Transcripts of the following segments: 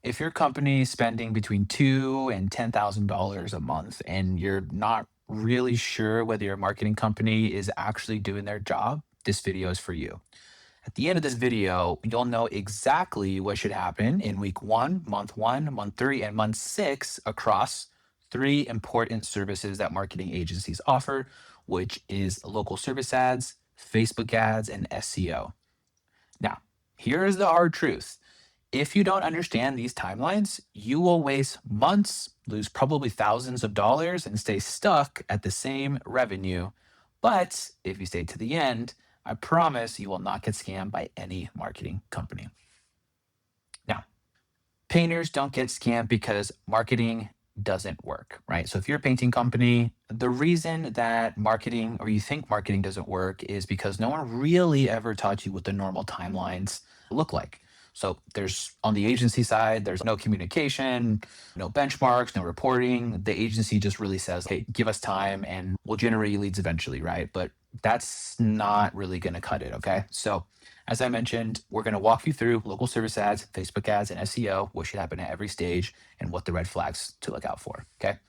If your company is spending between $2 and $10,000 a month and you're not really sure whether your marketing company is actually doing their job, this video is for you. At the end of this video, you'll know exactly what should happen in week one, month three, and month six across three important services that marketing agencies offer, which is local service ads, Facebook ads, and SEO. Now, here is the hard truth. If you don't understand these timelines, you will waste months, lose probably thousands of dollars, and stay stuck at the same revenue. But if you stay to the end, I promise you will not get scammed by any marketing company. Now, painters don't get scammed because marketing doesn't work, right? So if you're a painting company, the reason that marketing or you think marketing doesn't work is because no one really ever taught you what the normal timelines look like. So there's on the agency side, there's no communication, no benchmarks, no reporting. The agency just really says, hey, give us time and we'll generate you leads eventually, right? But that's not really going to cut it. Okay. So as I mentioned, we're going to walk you through local service ads, Facebook ads, and SEO, what should happen at every stage, and what the red flags to look out for. Okay.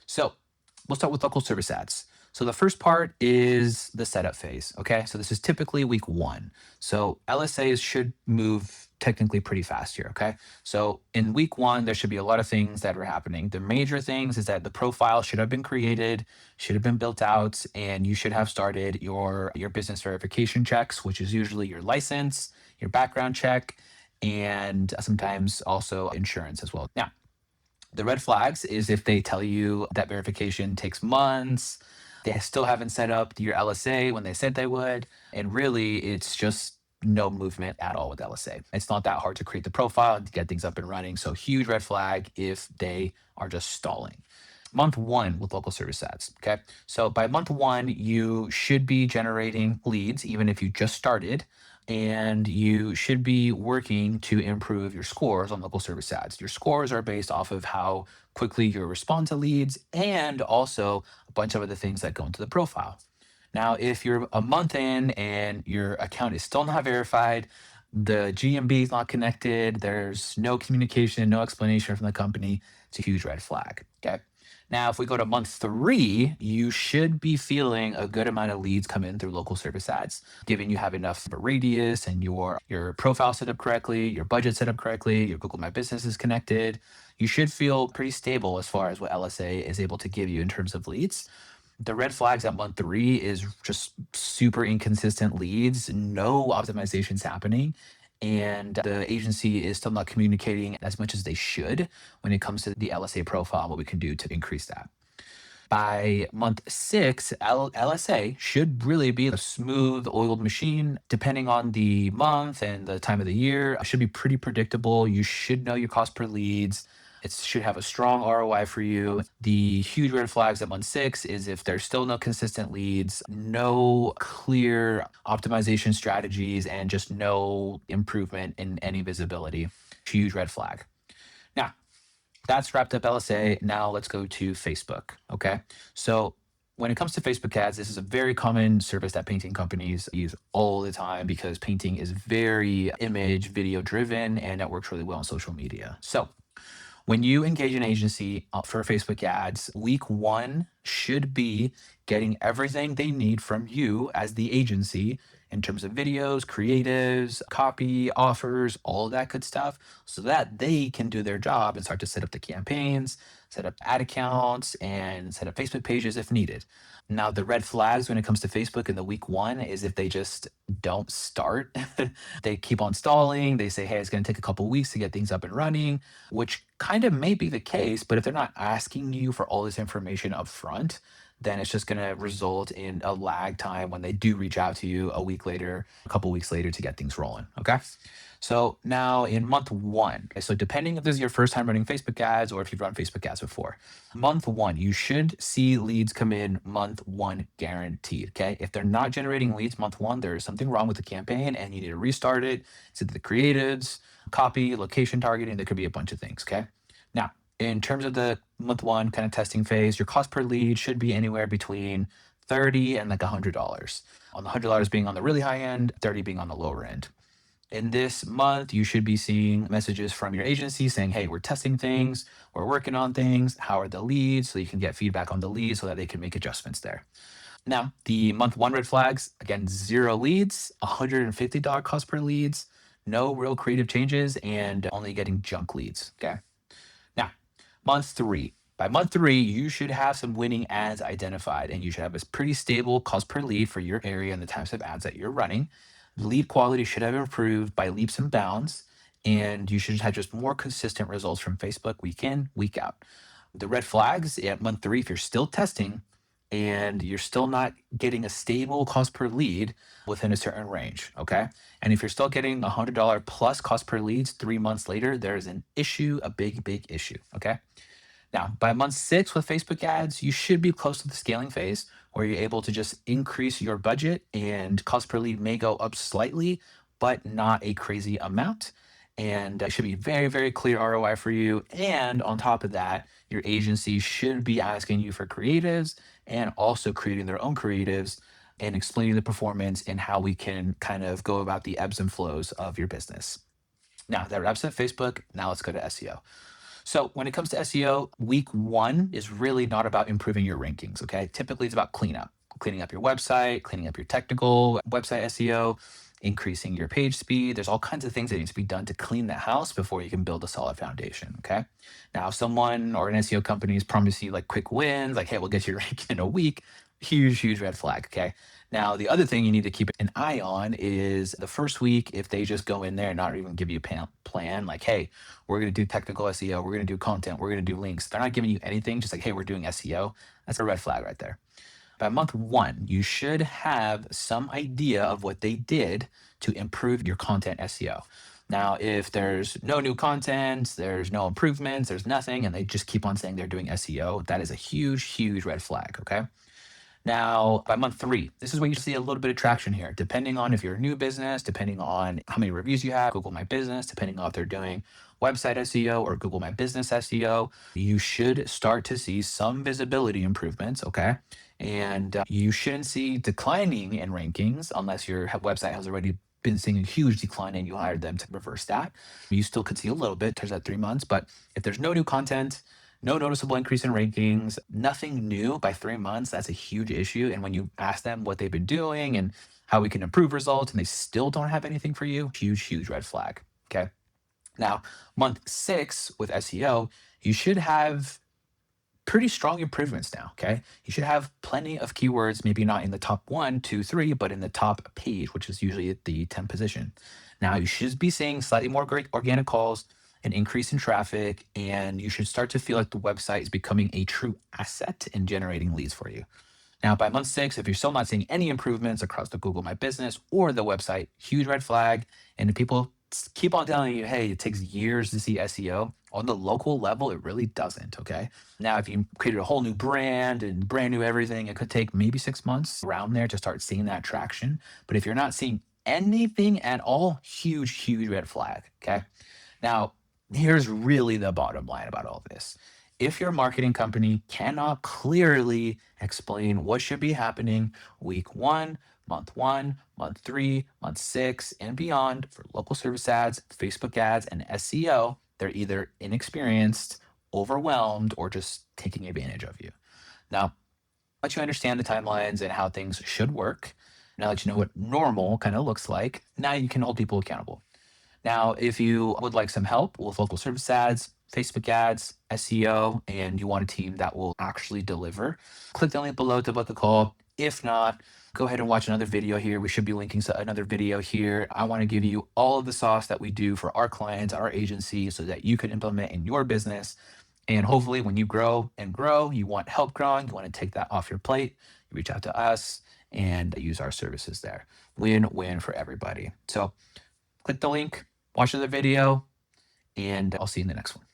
So we'll start with local service ads. So the first part is the setup phase. Okay. So this is typically week one. So LSAs should move technically pretty fast here. Okay. So in week one, there should be a lot of things that are happening. The major things is that the profile should have been created, should have been built out, and you should have started your business verification checks, which is usually your license, your background check, and sometimes also insurance as well. Now, the red flags is if they tell you that verification takes months, they still haven't set up your LSA when they said they would, and really it's just no movement at all with LSA. It's not that hard to create the profile and to get things up and running. So huge red flag if they are just stalling. Month one with local service ads. Okay. So by month one, you should be generating leads, even if you just started, and you should be working to improve your scores on local service ads. Your scores are based off of how quickly you respond to leads and also a bunch of other things that go into the profile. Now, if you're a month in and your account is still not verified, the GMB is not connected, there's no communication, no explanation from the company, it's a huge red flag. Okay. Now, if we go to month three, you should be feeling a good amount of leads come in through local service ads, given you have enough of a radius and your profile set up correctly, your budget set up correctly, your Google My Business is connected. You should feel pretty stable as far as what LSA is able to give you in terms of leads. The red flags at month three is just super inconsistent leads, no optimizations happening, and the agency is still not communicating as much as they should when it comes to the LSA profile, what we can do to increase that. By month six, LSA should really be a smooth oiled machine. Depending on the month and the time of the year, it should be pretty predictable. You should know your cost per leads. It should have a strong ROI for you. The huge red flags at month six is if there's still no consistent leads, no clear optimization strategies, and just no improvement in any visibility. Huge red flag. Now, that's wrapped up LSA. Now let's go to Facebook. Okay. So when it comes to Facebook ads, this is a very common service that painting companies use all the time because painting is very image, video driven, and it works really well on social media. So when you engage an agency for Facebook ads, week one should be getting everything they need from you as the agency in terms of videos, creatives, copy, offers, all of that good stuff, so that they can do their job and start to set up the campaigns, set up ad accounts, and set up Facebook pages if needed. Now, the red flags when it comes to Facebook in the week one is if they just don't start. They keep on stalling. They say, hey, it's going to take a couple weeks to get things up and running, which kind of may be the case. But if they're not asking you for all this information up front, then it's just going to result in a lag time when they do reach out to you a week later, a couple weeks later to get things rolling. Okay. So now in month one, so depending if this is your first time running Facebook ads or if you've run Facebook ads before, month one, you should see leads come in month one guaranteed. Okay. If they're not generating leads month one, there is something wrong with the campaign and you need to restart it. It's either the creatives, copy, location targeting. There could be a bunch of things. Okay. Now, in terms of the month one kind of testing phase, your cost per lead should be anywhere between $30 and like $100. On the $100 being on the really high end, 30 being on the lower end. In this month, you should be seeing messages from your agency saying, hey, we're testing things, we're working on things. How are the leads? So you can get feedback on the leads so that they can make adjustments there. Now, the month one red flags, again, 0 leads, $150 cost per leads, no real creative changes, and only getting junk leads. Okay. Now, month three. By month three, you should have some winning ads identified, and you should have a pretty stable cost per lead for your area and the types of ads that you're running. Lead quality should have improved by leaps and bounds, and you should have just more consistent results from Facebook week in, week out. The red flags at month three, if you're still testing and you're still not getting a stable cost per lead within a certain range, okay? And if you're still getting $100 plus cost per leads 3 months later, there's an issue, a big, big issue, okay? Now, by month 6 with Facebook ads, you should be close to the scaling phase where you're able to just increase your budget and cost per lead may go up slightly, but not a crazy amount. And it should be very, very clear ROI for you. And on top of that, your agency should be asking you for creatives and also creating their own creatives and explaining the performance and how we can kind of go about the ebbs and flows of your business. Now, that wraps up Facebook. Now let's go to SEO. So when it comes to SEO, week one is really not about improving your rankings. Okay. Typically, it's about cleaning up your website, cleaning up your technical website SEO, increasing your page speed. There's all kinds of things that need to be done to clean the house before you can build a solid foundation. Okay. Now, if someone or an SEO company is promising you like quick wins, like, hey, we'll get you ranked in a week, huge, huge red flag. Okay. Now, the other thing you need to keep an eye on is the first week, if they just go in there and not even give you a plan, like, hey, we're going to do technical SEO, we're going to do content, we're going to do links. They're not giving you anything, just like, hey, we're doing SEO. That's a red flag right there. By month one, you should have some idea of what they did to improve your content SEO. Now, if there's no new content, there's no improvements, there's nothing, and they just keep on saying they're doing SEO, that is a huge, huge red flag. Okay. Now, by month three, this is where you see a little bit of traction here, depending on if you're a new business, depending on how many reviews you have, Google My Business, depending on if they're doing website SEO or Google My Business SEO, you should start to see some visibility improvements, okay? And you shouldn't see declining in rankings unless your website has already been seeing a huge decline and you hired them to reverse that. You still could see a little bit towards that 3 months, but if there's no new content, no noticeable increase in rankings, nothing new by 3 months. That's a huge issue. And when you ask them what they've been doing and how we can improve results and they still don't have anything for you, huge, huge red flag. Okay. Now, month 6 with SEO, you should have pretty strong improvements now. Okay. You should have plenty of keywords, maybe not in the top 1, 2, 3, but in the top page, which is usually at the 10th position. Now, you should be seeing slightly more great organic calls, an increase in traffic, and you should start to feel like the website is becoming a true asset in generating leads for you. Now, by month 6, if you're still not seeing any improvements across the Google My Business or the website, huge red flag. And if people keep on telling you, hey, it takes years to see SEO, on the local level, it really doesn't. Okay. Now, if you created a whole new brand and brand new everything, it could take maybe 6 months around there to start seeing that traction. But if you're not seeing anything at all, huge, huge red flag. Okay. Now, here's really the bottom line about all this. If your marketing company cannot clearly explain what should be happening week one, month three, month 6, and beyond for local service ads, Facebook ads, and SEO, they're either inexperienced, overwhelmed, or just taking advantage of you. Now, let you understand the timelines and how things should work. Now that you know what normal kind of looks like, now you can hold people accountable. Now, if you would like some help with local service ads, Facebook ads, SEO, and you want a team that will actually deliver, click the link below to book a call. If not, go ahead and watch another video here. We should be linking to another video here. I want to give you all of the sauce that we do for our clients, our agency, so that you can implement in your business. And hopefully, when you grow and grow, you want help growing, you want to take that off your plate, you reach out to us and use our services there. Win win for everybody. So, click the link, watch the video, and I'll see you in the next one.